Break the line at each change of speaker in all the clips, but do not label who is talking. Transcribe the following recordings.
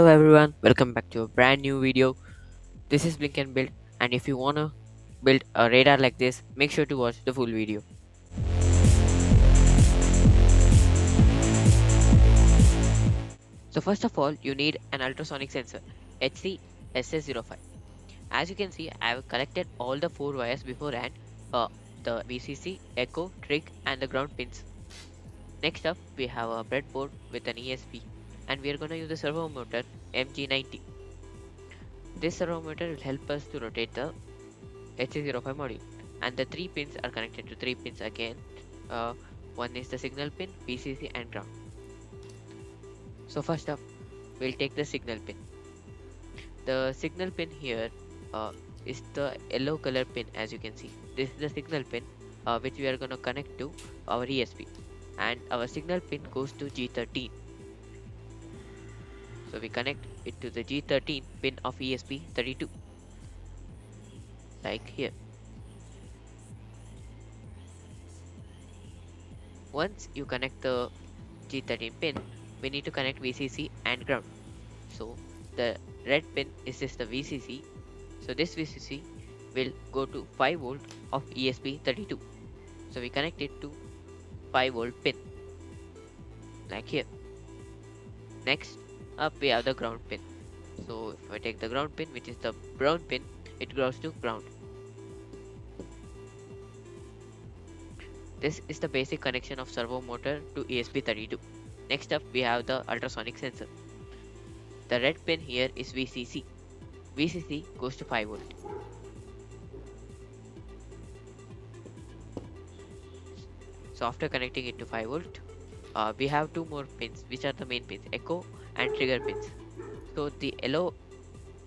Hello everyone, welcome back to a brand new video. This is Blink and Build, and if you wanna build a radar like this, make sure to watch the full video. So first of all, you need an ultrasonic sensor, HC-SS05. As you can see, I have collected all the 4 wires beforehand, the VCC, echo, trig and the ground pins. Next up, we have a breadboard with an ESP, and we are gonna use the servo motor MG90. This servo motor will help us to rotate the HC05 module, and the 3 pins are connected to 3 pins again. uh, One is the signal pin, VCC and ground. So first up, we'll take the signal pin. The signal pin here uh, is the yellow color pin. As you can see, this is the signal pin which we are going to connect to our ESP, and our signal pin goes to G13. So we connect it to the G13 pin of ESP32, like here. Once you connect the G13 pin, we need to connect VCC and ground. So the red pin is just the VCC. So this VCC will go to 5 volt of ESP32. So we connect it to 5 volt pin, like here. Next up we have the ground pin. So if I take the ground pin, which is the brown pin, it goes to ground. This is the basic connection of servo motor to ESP32. Next up we have the ultrasonic sensor. The red pin here is VCC. VCC goes to 5 volt. So after connecting it to 5 volt, we have 2 more pins, which are the main pins, echo and trigger pins. So the yellow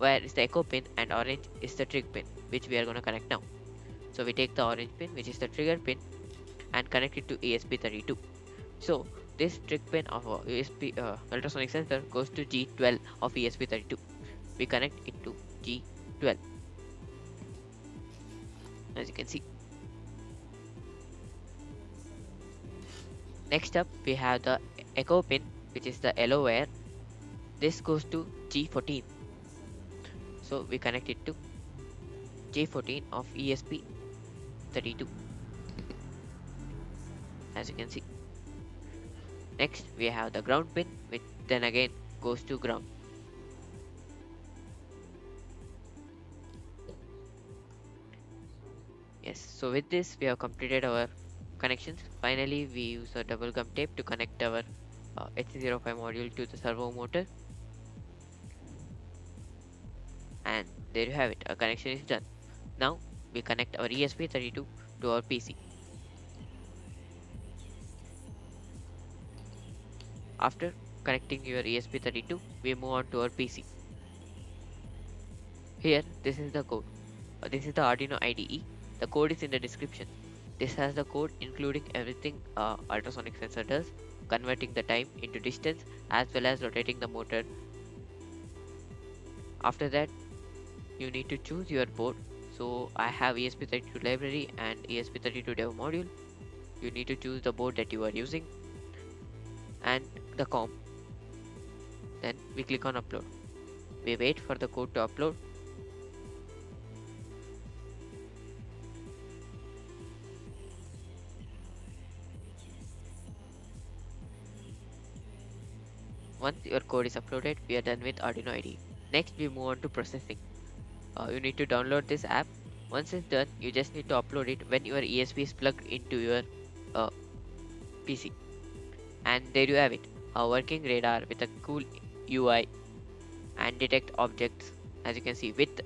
wire is the echo pin and orange is the trig pin, which we are going to connect now. So we take the orange pin, which is the trigger pin, and connect it to ESP32. So this trig pin of ESP ultrasonic sensor goes to G12 of ESP32. We connect it to G12, as you can see. Next up we have the echo pin, which is the yellow wire. This goes to G14. So we connect it to G14 of ESP32, as you can see. Next we have the ground pin, which then again goes to ground. Yes, so with this we have completed our connections. Finally we use a double gum tape to connect our HC05 module to the servo motor, and there you have it, our connection is done. Now we connect our ESP32 to our PC. After connecting your ESP32, we move on to our PC. Here, this is the code. This is the Arduino IDE. The code is in the description. This has the code including everything ultrasonic sensor does, converting the time into distance as well as rotating the motor. After that, you need to choose your board. So I have ESP32 library and ESP32 dev module. You need to choose the board that you are using and the COM. Then we click on upload. We wait for the code to upload. Once your code is uploaded, we are done with Arduino IDE. Next, we move on to processing. You need to download this app. Once it's done, you just need to upload it when your ESP is plugged into your uh, PC. And there you have it, a working radar with a cool UI and detect objects, as you can see, with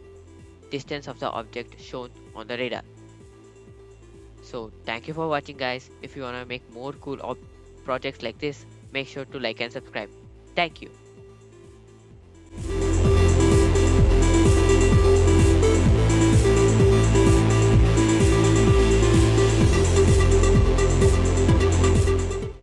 distance of the object shown on the radar. So thank you for watching, guys. If you want to make more cool projects like this, make sure to like and subscribe. Thank you.